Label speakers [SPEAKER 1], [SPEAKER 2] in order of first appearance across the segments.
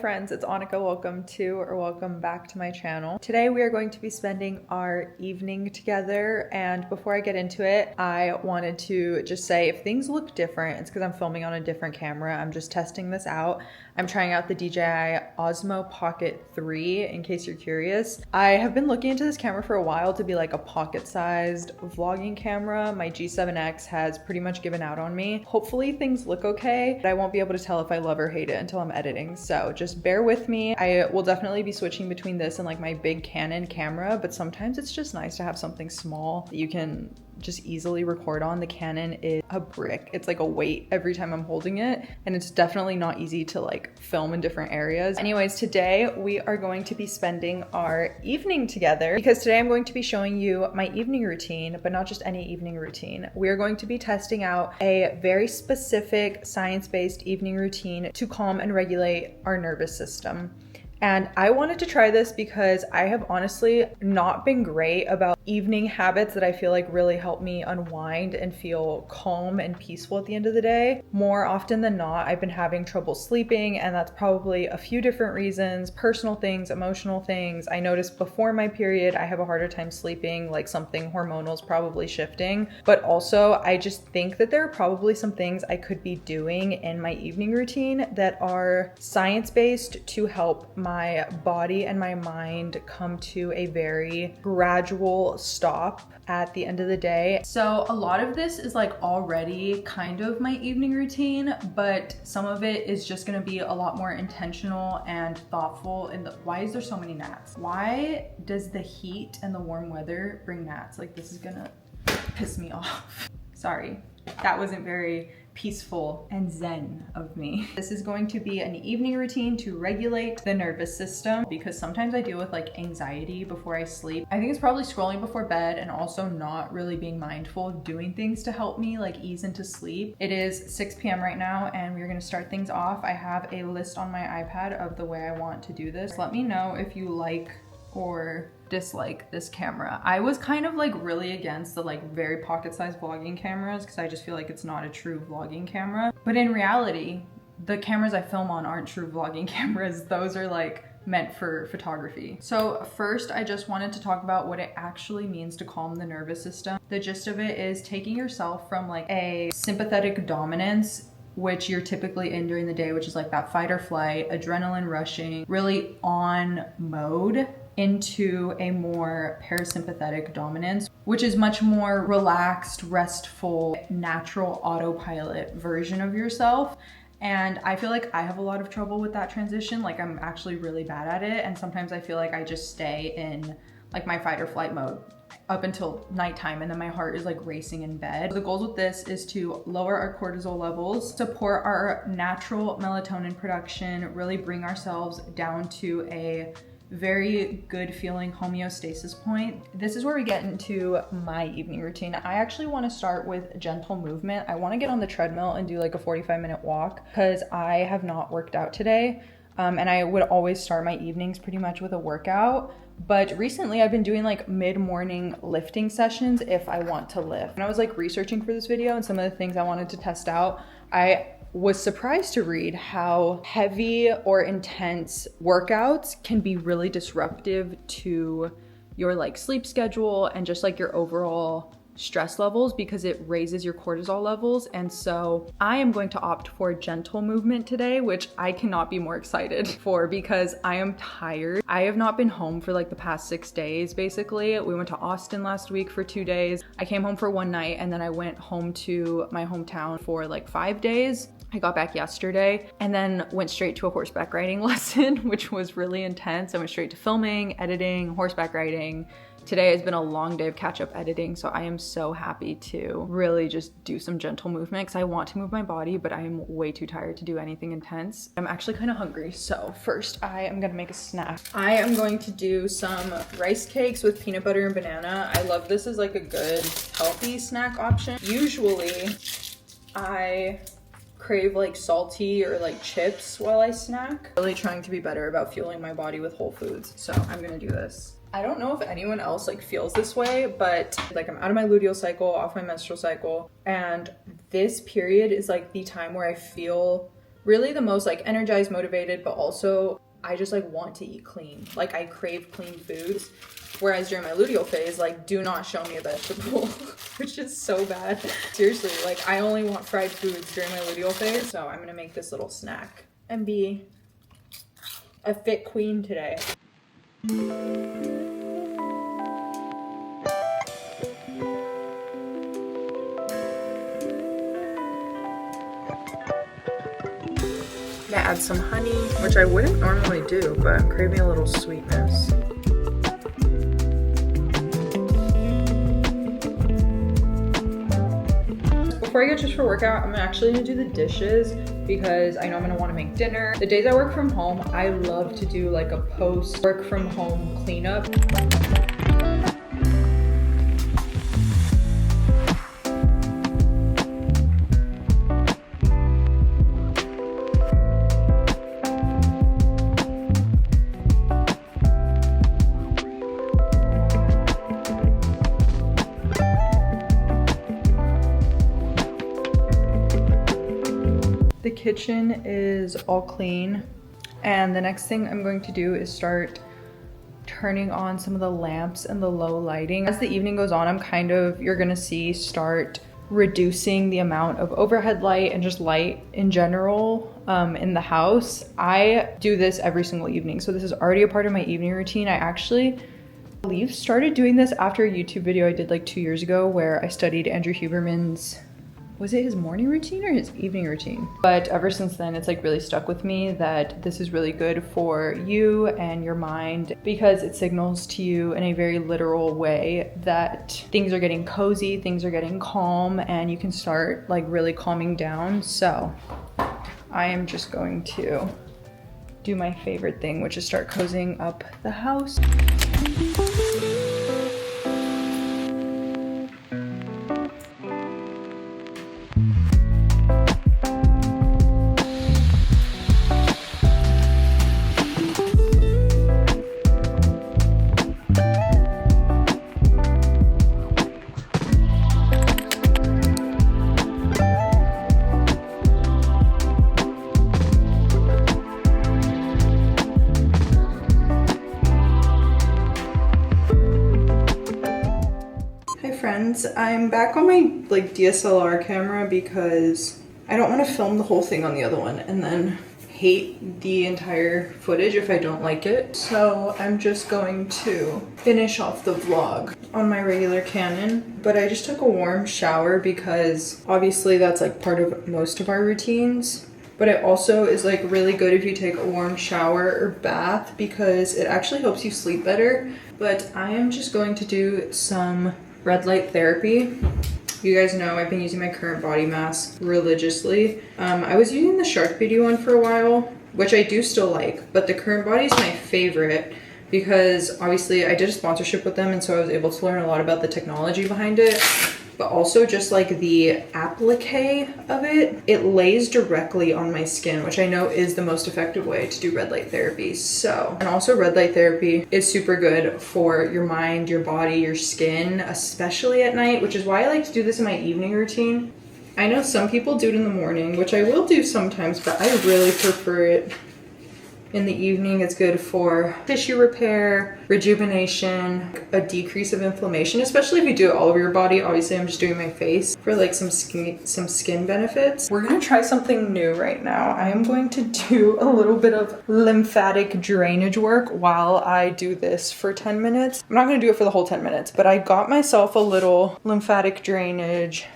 [SPEAKER 1] friends, it's Annika. Welcome back to my channel. Today we are going to be spending our evening together, and before I get into it, I wanted to just say if things look different, it's because I'm filming on a different camera. I'm just testing this out. I'm trying out the DJI Osmo Pocket 3 in case you're curious. I have been looking into this camera for a while to be like a pocket-sized vlogging camera. My G7X has pretty much given out on me. Hopefully things look okay, but I won't be able to tell if I love or hate it until I'm editing, so just bear with me. I will definitely be switching between this and like my big Canon camera, but sometimes it's just nice to have something small that you can just easily record on. The Canon is a brick. It's like a weight every time I'm holding it, and it's definitely not easy to like film in different areas. Anyways, today we are going to be spending our evening together because today I'm going to be showing you my evening routine, but not just any evening routine. We are going to be testing out a very specific science-based evening routine to calm and regulate our nervous system. And I wanted to try this because I have honestly not been great about evening habits that I feel like really help me unwind and feel calm and peaceful at the end of the day. More often than not, I've been having trouble sleeping, and that's probably a few different reasons: personal things, emotional things. I noticed before my period, I have a harder time sleeping, like something hormonal is probably shifting. But also, I just think that there are probably some things I could be doing in my evening routine that are science-based to help my body and my mind come to a very gradual stop at the end of the day. So a lot of this is like already kind of my evening routine, but some of it is just gonna be a lot more intentional and thoughtful. And why is there so many gnats? Why does the heat and the warm weather bring gnats? Like, this is gonna piss me off. Sorry, that wasn't very peaceful and zen of me. This is going to be an evening routine to regulate the nervous system because sometimes I deal with like anxiety before I sleep. I think it's probably scrolling before bed and also not really being mindful of doing things to help me like ease into sleep. It is 6 p.m. right now, and we're gonna start things off. I have a list on my iPad of the way I want to do this. Let me know if you like or dislike this camera. I was kind of like really against the like very pocket-sized vlogging cameras because I just feel like it's not a true vlogging camera. But in reality, the cameras I film on aren't true vlogging cameras. Those are like meant for photography. So first, I just wanted to talk about what it actually means to calm the nervous system. The gist of it is taking yourself from like a sympathetic dominance, which you're typically in during the day, which is like that fight or flight, adrenaline rushing, really on mode, into a more parasympathetic dominance, which is much more relaxed, restful, natural autopilot version of yourself. And I feel like I have a lot of trouble with that transition. Like, I'm actually really bad at it. And sometimes I feel like I just stay in like my fight or flight mode up until nighttime, and then my heart is like racing in bed. The goals with this is to lower our cortisol levels, support our natural melatonin production, really bring ourselves down to a very good feeling homeostasis point. This is where we get into my evening routine. I actually want to start with gentle movement. I want to get on the treadmill and do like a 45-minute walk because I have not worked out today. And I would always start my evenings pretty much with a workout. But recently I've been doing like mid-morning lifting sessions if I want to lift. And I was like researching for this video and some of the things I wanted to test out, I was surprised to read how heavy or intense workouts can be really disruptive to your like sleep schedule and just like your overall stress levels because it raises your cortisol levels. And so I am going to opt for gentle movement today, which I cannot be more excited for because I am tired. I have not been home for like the past 6 days, basically. We went to Austin last week for 2 days. I came home for one night and then I went home to my hometown for like 5 days. I got back yesterday and then went straight to a horseback riding lesson, which was really intense. I went straight to filming, editing, horseback riding. Today has been a long day of catch-up editing, so I am so happy to really just do some gentle movement because I want to move my body, but I am way too tired to do anything intense. I'm actually kind of hungry, so first I am gonna make a snack. I am going to do some rice cakes with peanut butter and banana. I love this as like a good healthy snack option. Usually I crave like salty or like chips while I snack. Really trying to be better about fueling my body with whole foods, so I'm gonna do this. I don't know if anyone else like feels this way, but like I'm out of my luteal cycle, off my menstrual cycle, and this period is like the time where I feel really the most like energized, motivated, but also I just like want to eat clean. Like I crave clean foods. Whereas during my luteal phase, like do not show me a vegetable, which is so bad. Seriously, like I only want fried foods during my luteal phase. So I'm gonna make this little snack and be a fit queen today. I add some honey, which I wouldn't normally do, but I'm craving a little sweetness. Before I get dressed for workout, I'm actually gonna do the dishes because I know I'm gonna wanna make dinner. The days I work from home, I love to do like a post work from home cleanup. The kitchen is all clean, and the next thing I'm going to do is start turning on some of the lamps and the low lighting. As the evening goes on, you're gonna see start reducing the amount of overhead light and just light in general in the house. I do this every single evening, so this is already a part of my evening routine. I believe started doing this after a YouTube video I did like 2 years ago where I studied Andrew Huberman's, was it his morning routine or his evening routine? But ever since then, it's like really stuck with me that this is really good for you and your mind because it signals to you in a very literal way that things are getting cozy, things are getting calm, and you can start like really calming down. So I am just going to do my favorite thing, which is start cozying up the house. I'm back on my like DSLR camera because I don't want to film the whole thing on the other one and then hate the entire footage if I don't like it. So I'm just going to finish off the vlog on my regular Canon, but I just took a warm shower because obviously that's like part of most of our routines. But it also is like really good if you take a warm shower or bath because it actually helps you sleep better. But I am just going to do some red light therapy. You guys know I've been using my current body mask religiously. I was using the Shark Beauty one for a while, which I do still like, but the current body is my favorite because obviously I did a sponsorship with them and so I was able to learn a lot about the technology behind it, but also just like the applique of it. It lays directly on my skin, which I know is the most effective way to do red light therapy. So, and also red light therapy is super good for your mind, your body, your skin, especially at night, which is why I like to do this in my evening routine. I know some people do it in the morning, which I will do sometimes, but I really prefer it in the evening. It's good for tissue repair, rejuvenation, a decrease of inflammation, especially if you do it all over your body. Obviously, I'm just doing my face for like some skin benefits. We're gonna try something new right now. I am going to do a little bit of lymphatic drainage work while I do this for 10 minutes. I'm not gonna do it for the whole 10 minutes, but I got myself a little lymphatic drainage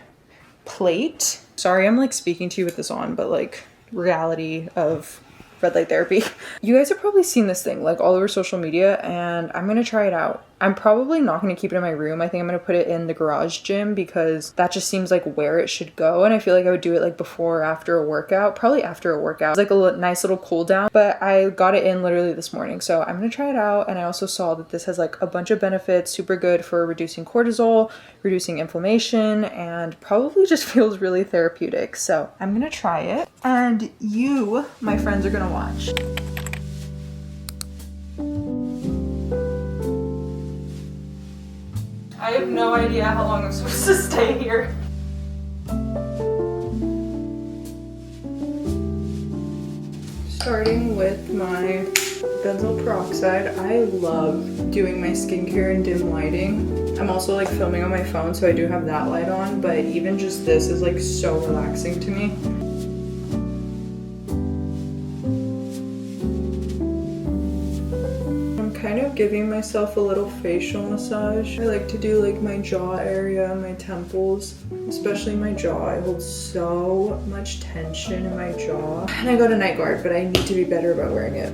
[SPEAKER 1] plate. Sorry, I'm like speaking to you with this on, but like reality of red light therapy. You guys have probably seen this thing like all over social media and I'm gonna try it out. I'm probably not gonna keep it in my room. I think I'm gonna put it in the garage gym because that just seems like where it should go. And I feel like I would do it like before or after a workout, probably after a workout. It's like a nice little cool down, but I got it in literally this morning. So I'm gonna try it out. And I also saw that this has like a bunch of benefits, super good for reducing cortisol, reducing inflammation, and probably just feels really therapeutic. So I'm gonna try it and you, my friends, are gonna watch. I have no idea how long I'm supposed to stay here. starting with my benzoyl peroxide. I love doing my skincare in dim lighting. I'm also like filming on my phone, so I do have that light on, but even just this is like so relaxing to me. I'm kind of giving myself a little facial massage. I like to do like my jaw area, my temples, especially my jaw. I hold so much tension in my jaw. And I got a night guard, but I need to be better about wearing it.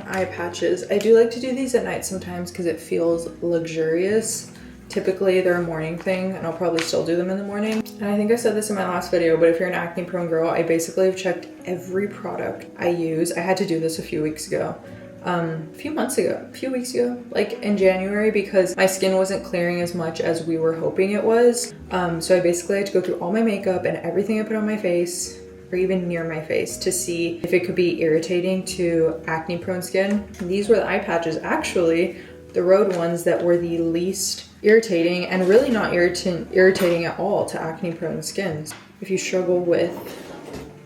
[SPEAKER 1] Eye patches. I do like to do these at night sometimes because it feels luxurious. Typically they're a morning thing, and I'll probably still do them in the morning. And I think I said this in my last video, but if you're an acne prone girl, I basically have checked every product I use. I had to do this a few weeks ago. A few weeks ago, like in January, because my skin wasn't clearing as much as we were hoping it was. So I basically had to go through all my makeup and everything I put on my face, or even near my face, to see if it could be irritating to acne prone skin. And these were the eye patches, actually the Rhode ones, that were the least irritating, and really not irritating at all to acne prone skin. If you struggle with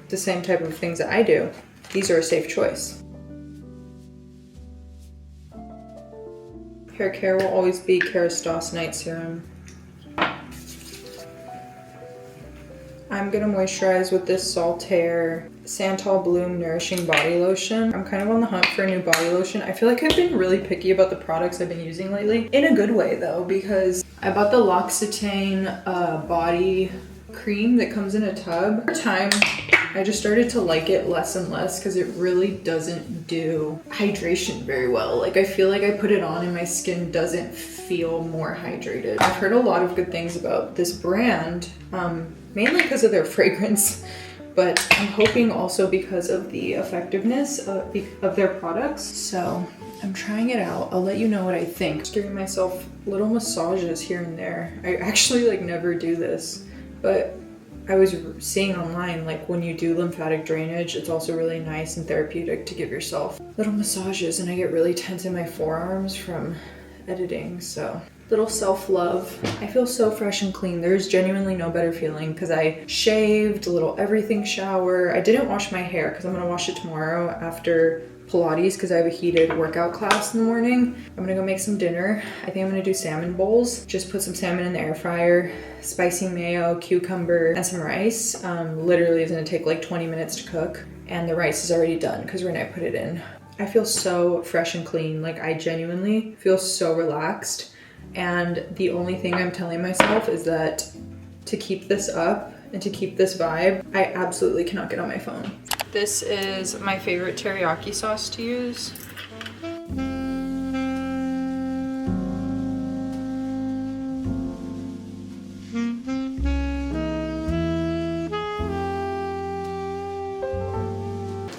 [SPEAKER 1] the same type of things that I do, these are a safe choice. Hair care will always be Kerastase Night Serum. I'm gonna moisturize with this Saltaire Santal Bloom Nourishing Body Lotion. I'm kind of on the hunt for a new body lotion. I feel like I've been really picky about the products I've been using lately. In a good way though, because I bought the L'Occitane body cream that comes in a tub. Over time, I just started to like it less and less because it really doesn't do hydration very well. Like I feel like I put it on and my skin doesn't feel more hydrated. I've heard a lot of good things about this brand, mainly because of their fragrance, but I'm hoping also because of the effectiveness of their products. So I'm trying it out. I'll let you know what I think. Just giving myself little massages here and there. I actually like never do this, but I was seeing online, like when you do lymphatic drainage, it's also really nice and therapeutic to give yourself little massages, and I get really tense in my forearms from editing, so little self-love. I feel so fresh and clean. There's genuinely no better feeling because I shaved, a little everything shower. I didn't wash my hair because I'm gonna wash it tomorrow after Pilates because I have a heated workout class in the morning. I'm gonna go make some dinner. I think I'm gonna do salmon bowls. Just put some salmon in the air fryer, spicy mayo, cucumber, and some rice. Literally is gonna take like 20 minutes to cook, and the rice is already done because Renee put it in. I feel so fresh and clean. Like I genuinely feel so relaxed. And the only thing I'm telling myself is that to keep this up and to keep this vibe, I absolutely cannot get on my phone. This is my favorite teriyaki sauce to use.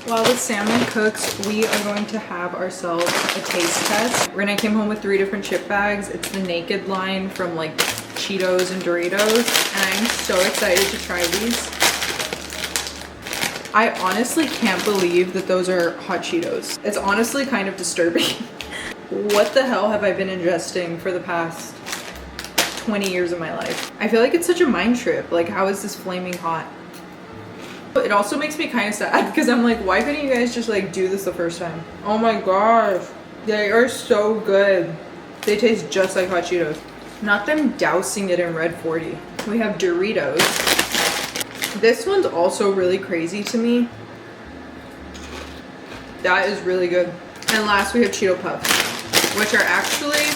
[SPEAKER 1] While the salmon cooks, we are going to have ourselves a taste test. Renee came home with 3 different chip bags. It's the Naked line from like Cheetos and Doritos, and I'm so excited to try these. I honestly can't believe that those are hot Cheetos. It's honestly kind of disturbing. What the hell have I been ingesting for the past 20 years of my life? I feel like it's such a mind trip. Like, how is this flaming hot? It also makes me kind of sad because I'm like, why couldn't you guys just like do this the first time? Oh my gosh, they are so good. They taste just like hot Cheetos. Not them dousing it in red 40. We have Doritos. This one's also really crazy to me. That is really good. And last we have Cheeto Puffs, which are actually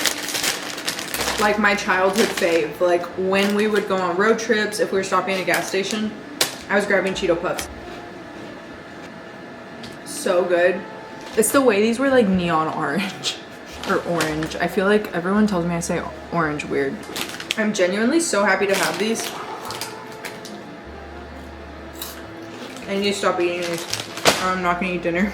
[SPEAKER 1] like my childhood fave. Like when we would go on road trips, if we were stopping at a gas station, I was grabbing Cheeto Puffs. So good. It's the way these were like neon orange or orange. I feel like everyone tells me I say orange weird. I'm genuinely so happy to have these. I need to stop eating these or I'm not gonna eat dinner.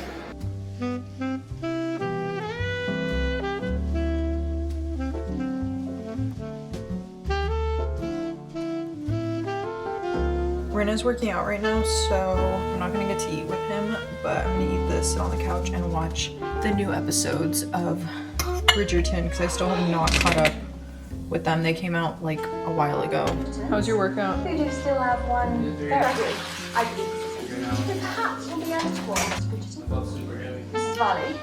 [SPEAKER 1] Rinna's working out right now, so I'm not gonna get to eat with him, but I'm gonna eat this, sit on the couch, and watch the new episodes of Bridgerton, because I still have not caught up with them. They came out like a while ago. How's your workout?
[SPEAKER 2] We do still have one. There I do. I think perhaps you'll be able to watch Bridgerton. Mrs. Valley.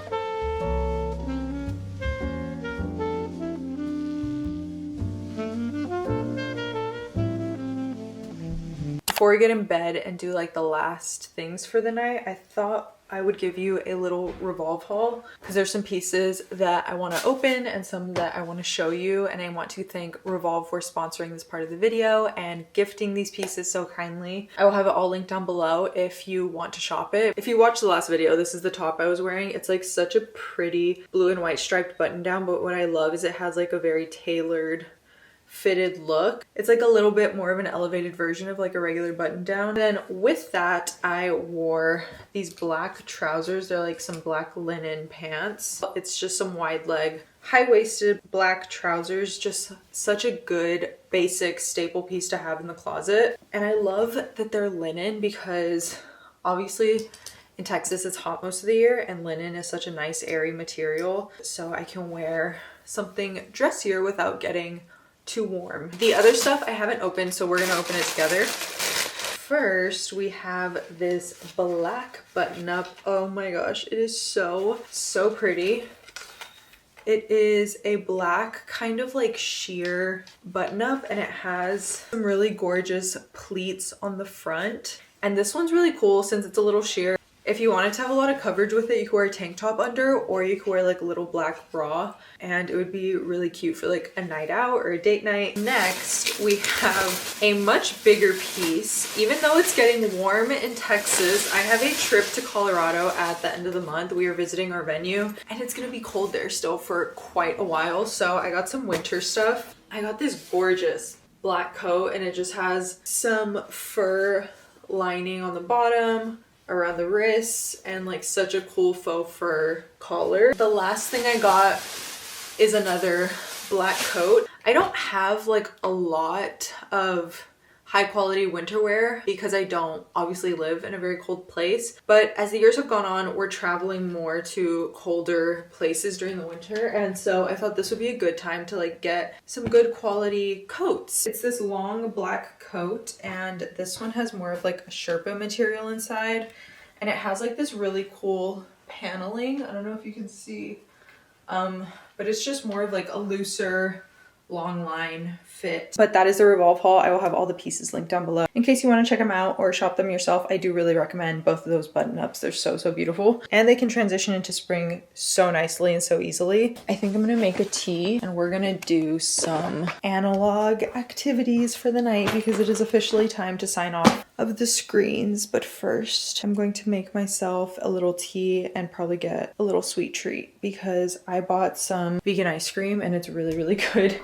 [SPEAKER 1] Before we get in bed and do like the last things for the night, I thought I would give you a little Revolve haul because there's some pieces that I want to open and some that I want to show you, and I want to thank Revolve for sponsoring this part of the video and gifting these pieces so kindly. I will have it all linked down below if you want to shop it. If you watched the last video, this is the top I was wearing. It's like such a pretty blue and white striped button down, but what I love is it has like a very tailored fitted look. It's like a little bit more of an elevated version of like a regular button down. And then with that, I wore these black trousers. They're like some black linen pants. It's just some wide leg, high-waisted black trousers. Just such a good basic staple piece to have in the closet. And I love that they're linen because obviously in Texas it's hot most of the year and linen is such a nice airy material. So I can wear something dressier without getting too warm. The other stuff I haven't opened, so we're gonna open it together. First, we have this black button up. Oh my gosh, it is so pretty. It is a black kind of like sheer button up, and it has some really gorgeous pleats on the front. And this one's really cool since it's a little sheer. If you wanted to have a lot of coverage with it, you could wear a tank top under, or you could wear like a little black bra, and it would be really cute for like a night out or a date night. Next, we have a much bigger piece. Even though it's getting warm in Texas, I have a trip to Colorado at the end of the month. We are visiting our venue, and it's gonna be cold there still for quite a while. So I got some winter stuff. I got this gorgeous black coat, and it just has some fur lining on the bottom, around the wrists, and like such a cool faux fur collar. The last thing I got is another black coat. I don't have like a lot of high quality winter wear because I don't obviously live in a very cold place, but as the years have gone on, we're traveling more to colder places during the winter, and so I thought this would be a good time to like get some good quality coats. It's this long black coat, and this one has more of like a Sherpa material inside, and it has like this really cool paneling. I don't know if you can see, but it's just more of like a looser long line fit. But that is the Revolve haul. I will have all the pieces linked down below in case you want to check them out or shop them yourself. I do really recommend both of those button ups. They're so beautiful, and they can transition into spring so nicely and so easily. I think I'm gonna make a tea, and we're gonna do some analog activities for the night because it is officially time to sign off of the screens. But first, I'm going to make myself a little tea and probably get a little sweet treat because I bought some vegan ice cream and it's really good.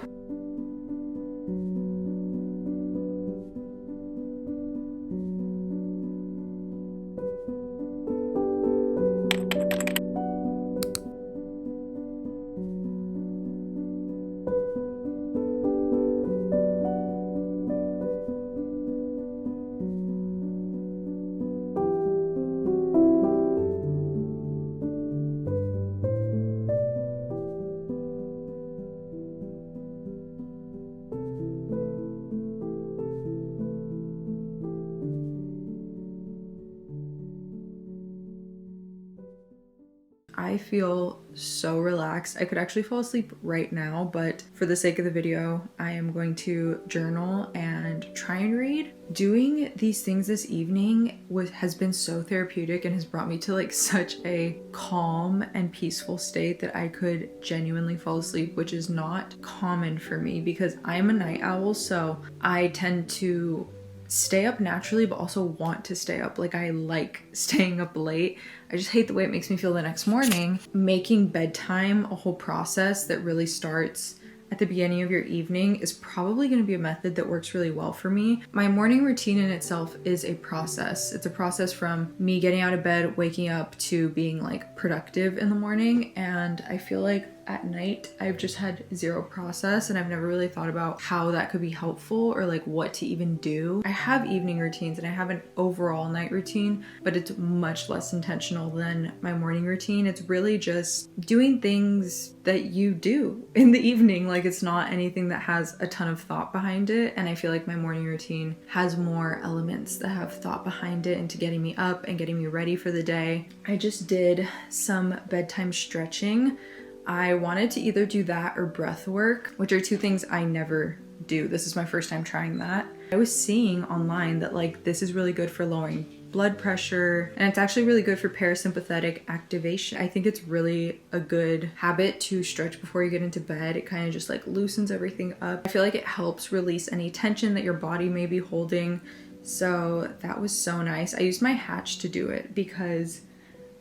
[SPEAKER 1] I feel so relaxed. I could actually fall asleep right now, but for the sake of the video, I am going to journal and try and read. Doing these things this evening has been so therapeutic and has brought me to like such a calm and peaceful state that I could genuinely fall asleep, which is not common for me because I am a night owl, so I tend to stay up naturally but also want to stay up. Like I like staying up late. I just hate the way it makes me feel the next morning. Making bedtime a whole process that really starts at the beginning of your evening is probably going to be a method that works really well for me. My morning routine in itself is a process. It's a process from me getting out of bed, waking up, to being like productive in the morning, and I feel like at night, I've just had zero process and I've never really thought about how that could be helpful or like what to even do. I have evening routines and I have an overall night routine, but it's much less intentional than my morning routine. It's really just doing things that you do in the evening. Like it's not anything that has a ton of thought behind it. And I feel like my morning routine has more elements that have thought behind it into getting me up and getting me ready for the day. I just did some bedtime stretching. I wanted to either do that or breath work, which are two things I never do. This is my first time trying that. I was seeing online that like this is really good for lowering blood pressure and it's actually really good for parasympathetic activation. I think it's really a good habit to stretch before you get into bed. It kind of just like loosens everything up. I feel like it helps release any tension that your body may be holding. So that was so nice. I used my Hatch to do it because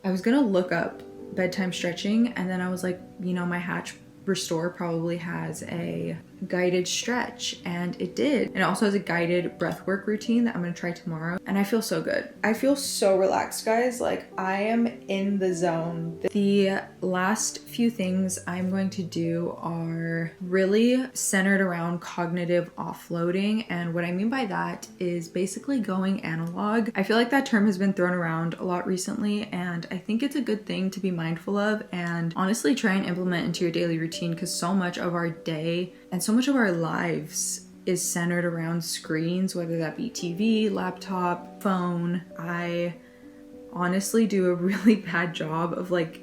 [SPEAKER 1] I was gonna look up bedtime stretching and then I was like, you know, my Hatch Restore probably has a guided stretch, and it did. And it also has a guided breathwork routine that I'm gonna try tomorrow, and I feel so good. I feel so relaxed, guys. Like I am in the zone. The last few things I'm going to do are really centered around cognitive offloading, and what I mean by that is basically going analog. I feel like that term has been thrown around a lot recently, and I think it's a good thing to be mindful of and honestly try and implement into your daily routine, because so much of our day and so much of our lives is centered around screens, whether that be TV, laptop, phone. I honestly do a really bad job of like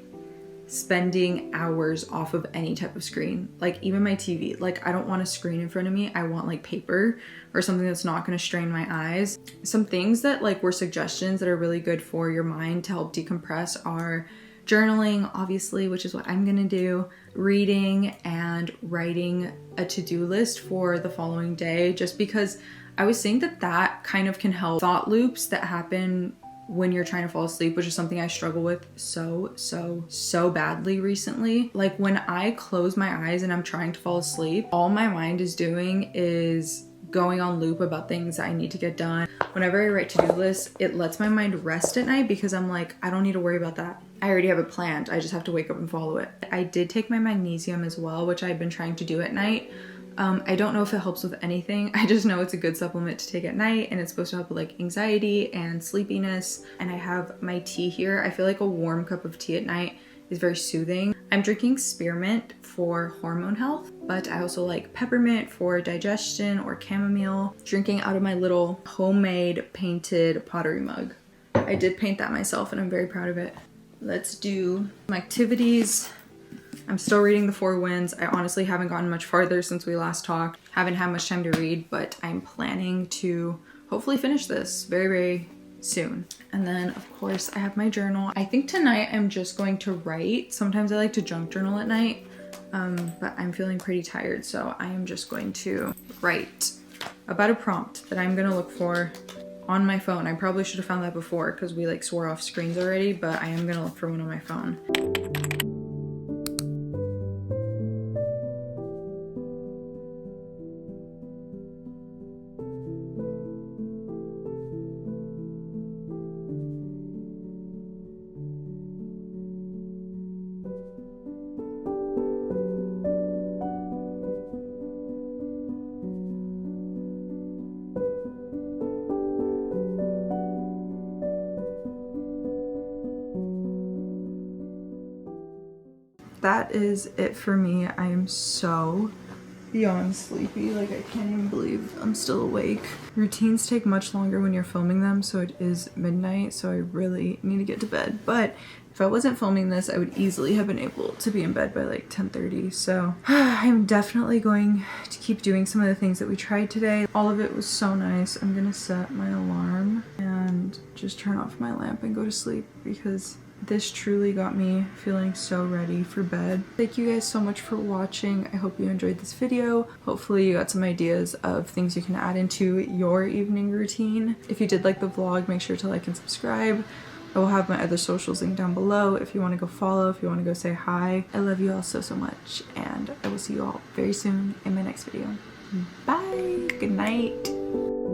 [SPEAKER 1] spending hours off of any type of screen, like even my TV. Like I don't want a screen in front of me. I want like paper or something that's not going to strain my eyes. Some things that like were suggestions that are really good for your mind to help decompress are journaling, obviously, which is what I'm gonna do, reading, and writing a to-do list for the following day, just because I was saying that that kind of can help thought loops that happen when you're trying to fall asleep, which is something I struggle with so badly recently. Like when I close my eyes and I'm trying to fall asleep, all my mind is doing is going on loop about things that I need to get done. Whenever I write to-do lists, it lets my mind rest at night because I'm like, I don't need to worry about that. I already have it planned. I just have to wake up and follow it. I did take my magnesium as well, which I've been trying to do at night. I don't know if it helps with anything. I just know it's a good supplement to take at night, and it's supposed to help with like anxiety and sleepiness. And I have my tea here. I feel like a warm cup of tea at night is very soothing. I'm drinking spearmint for hormone health, but I also like peppermint for digestion or chamomile. Drinking out of my little homemade painted pottery mug. I did paint that myself and I'm very proud of it. Let's do some activities. I'm still reading The Four Winds. I honestly haven't gotten much farther since we last talked. Haven't had much time to read, but I'm planning to hopefully finish this very soon. And then of course I have my journal. I think tonight I'm just going to write. Sometimes I like to junk journal at night, but I'm feeling pretty tired, so I am just going to write about a prompt that I'm gonna look for on my phone. I probably should have found that before because we like swore off screens already, but I am gonna look for one on my phone. That is it for me. I am so beyond sleepy. Like I can't even believe I'm still awake. Routines take much longer when you're filming them, so it is midnight, so I really need to get to bed. But if I wasn't filming this, I would easily have been able to be in bed by like 10:30. So I'm definitely going to keep doing some of the things that we tried today. All of it was so nice. I'm gonna set my alarm and just turn off my lamp and go to sleep because this truly got me feeling so ready for bed. Thank you guys so much for watching. I hope you enjoyed this video. Hopefully you got some ideas of things you can add into your evening routine. If you did like the vlog, make sure to like and subscribe. I will have my other socials linked down below if you want to go follow, if you want to go say hi. I love you all so much, and I will see you all very soon in my next video. Bye! Good night!